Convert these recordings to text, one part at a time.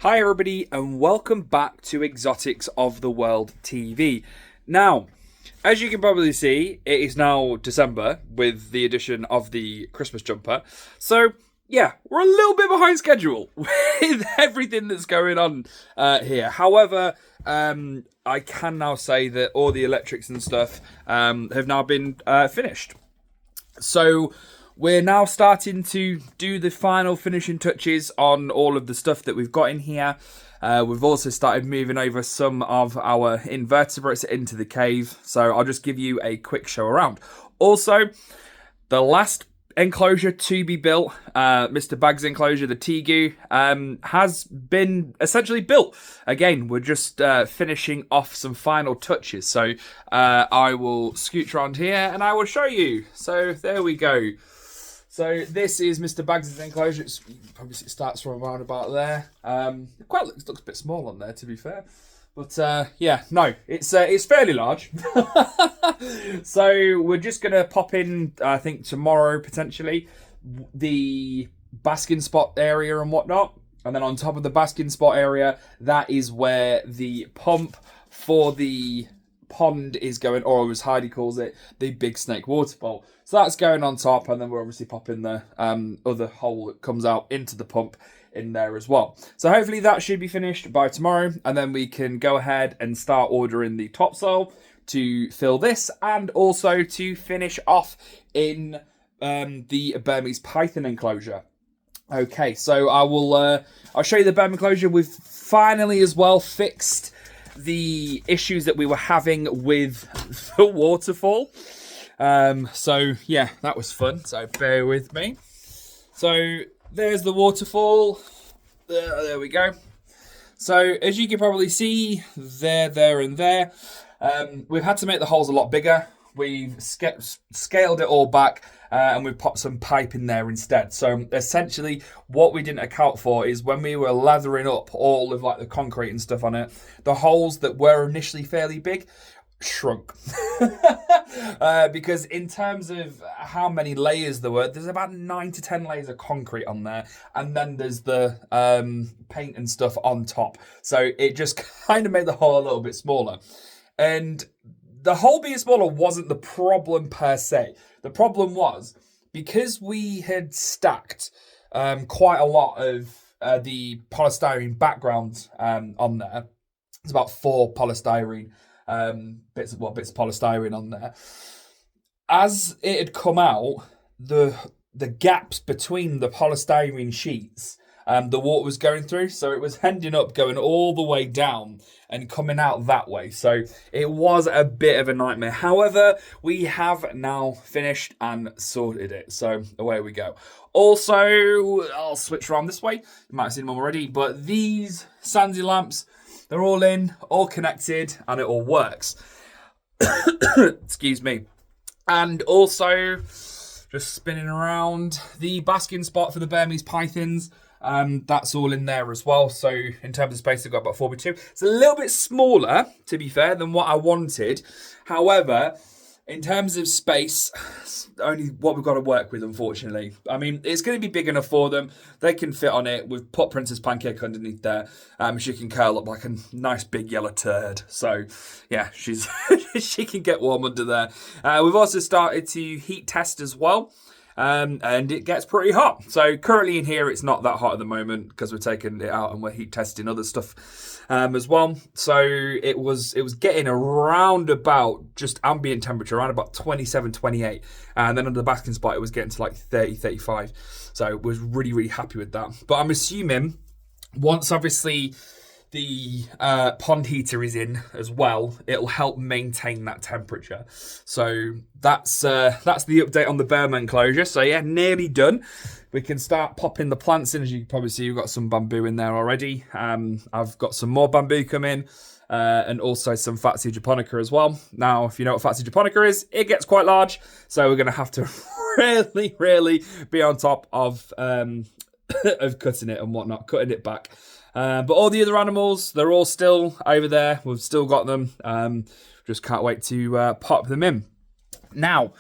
Hi everybody and welcome back to Exotics of the World TV. Now, as you can probably see, it is now December with the addition of the Christmas jumper. So, yeah, we're a little bit behind schedule with everything that's going on here. However, I can now say that all the electrics and stuff have now been finished. So we're now starting to do the final finishing touches on all of the stuff that we've got in here. We've also started moving over some of our invertebrates into the cave. So I'll just give you a quick show around. Also, the last enclosure to be built, Mr. Bag's enclosure, the Tegu, has been essentially built. Again, we're just finishing off some final touches. So I will scooch around here and I will show you. So there we go. So this is Mr. Bag's enclosure. It's, you can probably see it starts from around about there. It quite looks a bit small on there, to be fair. But yeah, no, it's fairly large. So we're just gonna pop in, I think tomorrow potentially, the basking spot area and whatnot, and then on top of the basking spot area, that is where the pump for the pond is going, or as Heidi calls it, the big snake waterfall. So that's going on top, and then we're obviously popping the other hole that comes out into the pump in there as well. So hopefully that should be finished by tomorrow, and then we can go ahead and start ordering the topsoil to fill this, and also to finish off in the Burmese python enclosure. Okay, so I'll show you the Burmese enclosure. We've finally as well fixed the issues that we were having with the waterfall. So yeah, that was fun. So bear with me. So there's the waterfall. There we go. So as you can probably see, there, and there. We've had to make the holes a lot bigger. We've scaled it all back, and we've popped some pipe in there instead. So essentially, what we didn't account for is when we were lathering up all of like the concrete and stuff on it, the holes that were initially fairly big shrunk. Because in terms of how many layers there were, there's about 9 to 10 layers of concrete on there, and then there's the paint and stuff on top. So it just kind of made the hole a little bit smaller. And the hole being smaller wasn't the problem per se. The problem was because we had stacked quite a lot of the polystyrene background on there. There's about 4 polystyrene bits of polystyrene on there. As it had come out, the gaps between the polystyrene sheets, the water was going through, so it was ending up going all the way down and coming out that way. So it was a bit of a nightmare. However, we have now finished and sorted it. So away we go. Also, I'll switch around this way. You might have seen them already, but these Sandy lamps, they're all in, all connected, and it all works. Excuse me. And also, just spinning around, the basking spot for the Burmese pythons. That's all in there as well. So in terms of space, I've got about 4x2. It's a little bit smaller, to be fair, than what I wanted. However, in terms of space, only what we've got to work with, unfortunately. I mean, it's going to be big enough for them. They can fit on it. We've put Princess Pancake underneath there. She can curl up like a nice big yellow turd. So, yeah, she can get warm under there. We've also started to heat test as well. And it gets pretty hot. So currently in here, it's not that hot at the moment because we're taking it out and we're heat testing other stuff as well. So it was getting around about just ambient temperature, around about 27, 28. And then under the basking spot, it was getting to like 30, 35. So it was really, really happy with that. But I'm assuming once obviously the pond heater is in as well, it'll help maintain that temperature. So that's the update on the Burma enclosure. So yeah, nearly done. We can start popping the plants in. As you can probably see, we've got some bamboo in there already. I've got some more bamboo coming, and also some Fatsia japonica as well. Now, if you know what Fatsia japonica is, it gets quite large. So we're going to have to really, really be on top of cutting it and whatnot, cutting it back. But all the other animals, they're all still over there. We've still got them. Just can't wait to pop them in. Now,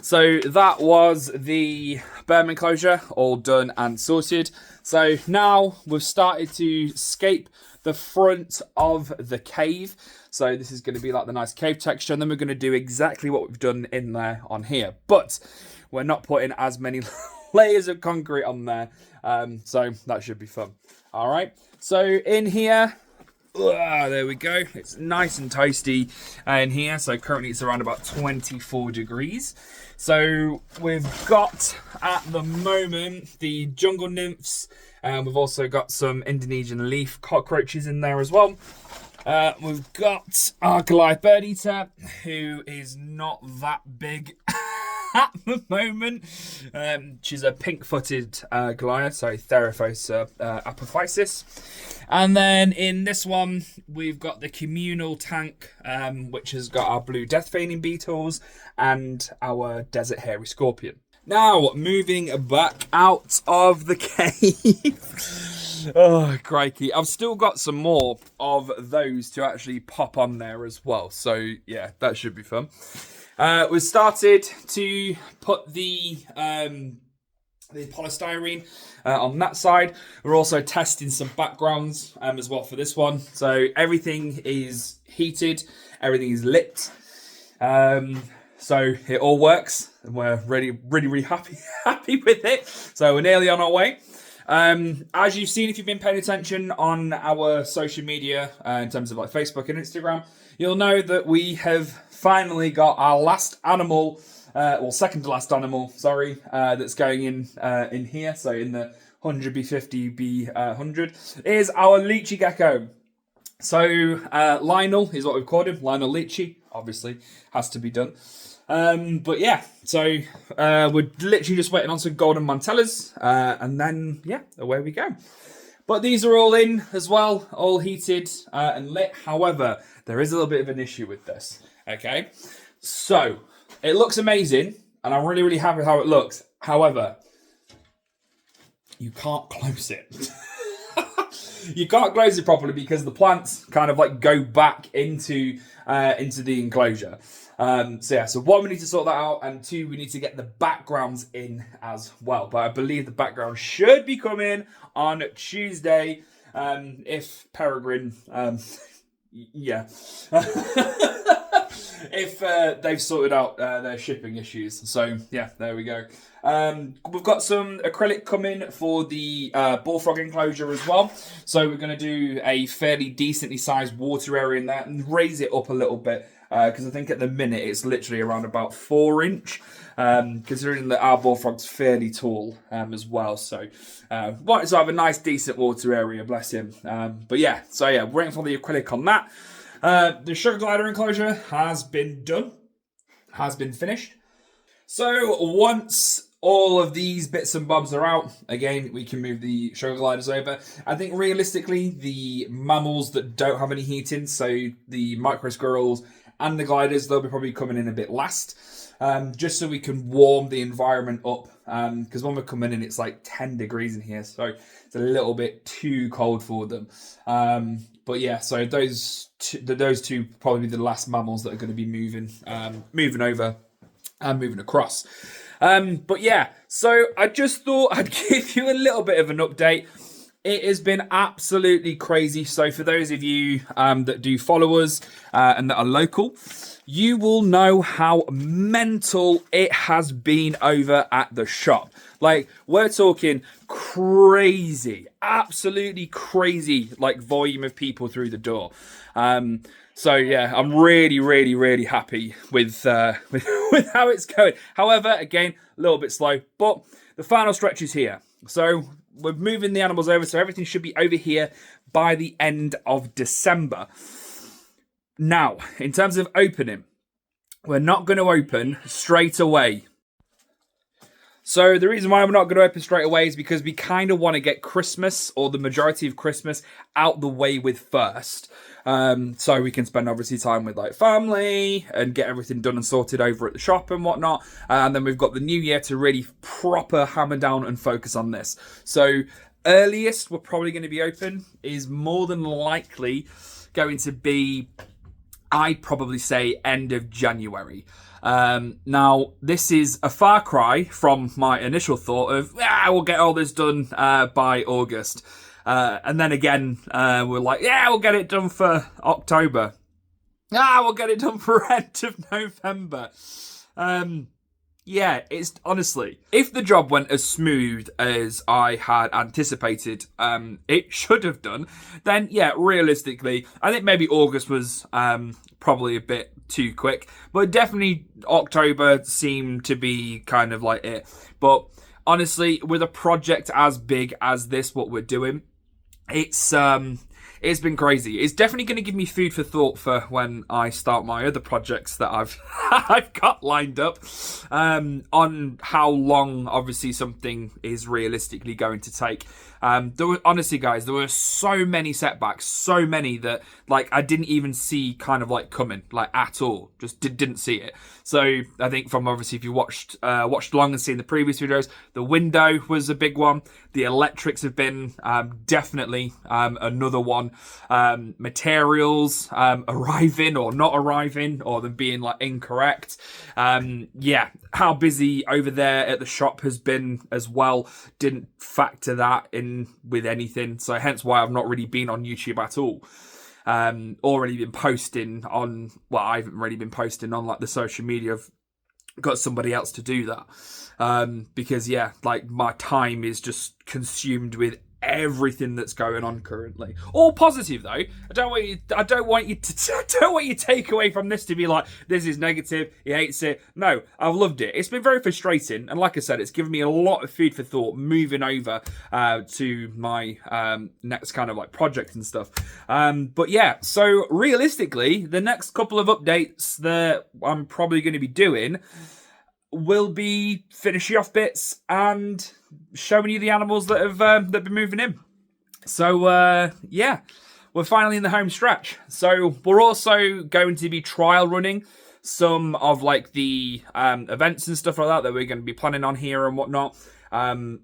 so that was the Burma enclosure, all done and sorted. So now we've started to scape the front of the cave. So this is going to be like the nice cave texture, and then we're going to do exactly what we've done in there on here. But we're not putting as many layers of concrete on there, so that should be fun. All right, so in here, there we go. It's nice and toasty in here. So currently it's around about 24 degrees. So we've got at the moment the jungle nymphs. We've also got some Indonesian leaf cockroaches in there as well. We've got our Goliath bird eater, who is not that big at the moment. She's a pink-footed Goliath, so Theraphosa apophysis. And then in this one, we've got the communal tank, which has got our blue death feigning beetles and our desert hairy scorpion. Now, moving back out of the cave. Oh, crikey. I've still got some more of those to actually pop on there as well. So, yeah, that should be fun. We've started to put the polystyrene on that side. We're also testing some backgrounds as well for this one. So everything is heated, everything is lit. So it all works, and we're really happy with it. So we're nearly on our way. As you've seen, if you've been paying attention on our social media in terms of like Facebook and Instagram, you'll know that we have finally got our last animal, second to last animal, sorry, that's going in here. So in the 100B50 B100 is our Lychee gecko. So Lionel is what we've called him, Lionel Lychee, obviously has to be done. But yeah, so we're literally just waiting on some golden mantellas, and then yeah, away we go. But these are all in as well, all heated and lit. However, there is a little bit of an issue with this. Okay, so it looks amazing, and I'm really happy with how it looks. However, you can't close it. You can't close it properly because the plants kind of like go back into the enclosure. So one, we need to sort that out, and two, we need to get the backgrounds in as well. But I believe the background should be coming on Tuesday, if Peregrine, yeah, if they've sorted out their shipping issues. So yeah, there we go. We've got some acrylic coming for the bullfrog enclosure as well. So we're going to do a fairly decently sized water area in there and raise it up a little bit. Because I think at the minute it's literally around about 4 inch, considering that our bullfrog's fairly tall as well. So wanted to have a nice decent water area, bless him. But yeah, so yeah, waiting for the acrylic on that. The sugar glider enclosure has been done, has been finished. So once all of these bits and bobs are out, again, we can move the sugar gliders over. I think realistically, the mammals that don't have any heating, so the micro squirrels and the gliders, they'll be probably coming in a bit last, just so we can warm the environment up, because when we're coming in, it's like 10 degrees in here, so it's a little bit too cold for them. But yeah, so those two probably the last mammals that are going to be moving over and moving across. But yeah, so I just thought I'd give you a little bit of an update. It has been absolutely crazy. So for those of you that do follow us and that are local, you will know how mental it has been over at the shop. Like, we're talking crazy, absolutely crazy, like, volume of people through the door. So yeah, I'm really happy with how it's going. However, again, a little bit slow, but the final stretch is here. So we're moving the animals over, so everything should be over here by the end of December. Now, in terms of opening, we're not going to open straight away. So the reason why we're not going to open straight away is because we kind of want to get Christmas, or the majority of Christmas, out the way with first. So we can spend obviously time with like family and get everything done and sorted over at the shop and whatnot. And then we've got the new year to really proper hammer down and focus on this. So earliest we're probably going to be open is more than likely going to be I'd probably say end of January. Now, this is a far cry from my initial thought of, we'll get all this done by August. And then again, we're like, we'll get it done for October. We'll get it done for end of November. Yeah, it's honestly, if the job went as smooth as I had anticipated it should have done, then yeah, realistically, I think maybe August was probably a bit too quick, but definitely October seemed to be kind of like it. But honestly, with a project as big as this, what we're doing, it's been crazy. It's definitely going to give me food for thought for when I start my other projects that I've got lined up on how long, obviously, something is realistically going to take. Honestly, guys, there were so many setbacks, so many that like I didn't even see kind of like coming, like at all. Just didn't see it. So I think from obviously if you watched along and seen the previous videos, the window was a big one. The electrics have been definitely another one. Materials arriving or not arriving, or them being like incorrect. Yeah, how busy over there at the shop has been as well. Didn't factor that in with anything, so hence why I've not really been on YouTube at all. Already been posting on, well, I haven't really been posting on like the social media. I've got somebody else to do that because yeah, like my time is just consumed with everything that's going on currently. All positive though. I don't want you to take away from this to be like, this is negative, he hates it. No, I've loved it. It's been very frustrating, and like I said, it's given me a lot of food for thought moving over to my next kind of like project and stuff. But yeah, so realistically, the next couple of updates that I'm probably going to be doing will be finishing off bits and showing you the animals that have been moving in. So yeah, we're finally in the home stretch. So we're also going to be trial running some of like the events and stuff like that we're going to be planning on here and whatnot.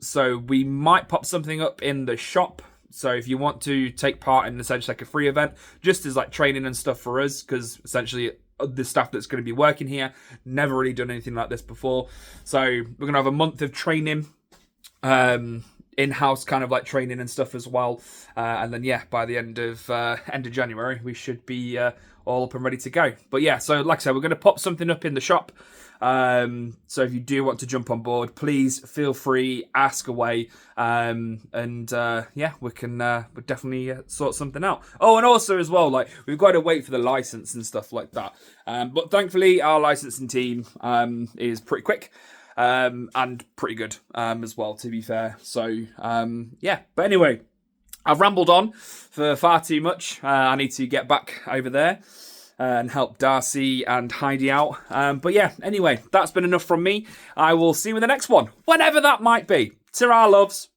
So we might pop something up in the shop. So if you want to take part in essentially like a free event, just as like training and stuff for us, because essentially the staff that's going to be working here never really done anything like this before. So we're going to have a month of training, in-house kind of like training and stuff as well. And then yeah, by the end of January, we should be all up and ready to go. But yeah, so like I said, we're going to pop something up in the shop. So if you do want to jump on board, please feel free, ask away, and yeah, we can we'll definitely sort something out. Oh, and also as well, like we've got to wait for the license and stuff like that. But thankfully, our licensing team is pretty quick. And pretty good as well, to be fair. So yeah, but anyway, I've rambled on for far too much. I need to get back over there and help Darcy and Heidi out. But yeah, anyway, that's been enough from me. I will see you in the next one, whenever that might be. Ta-ra, loves.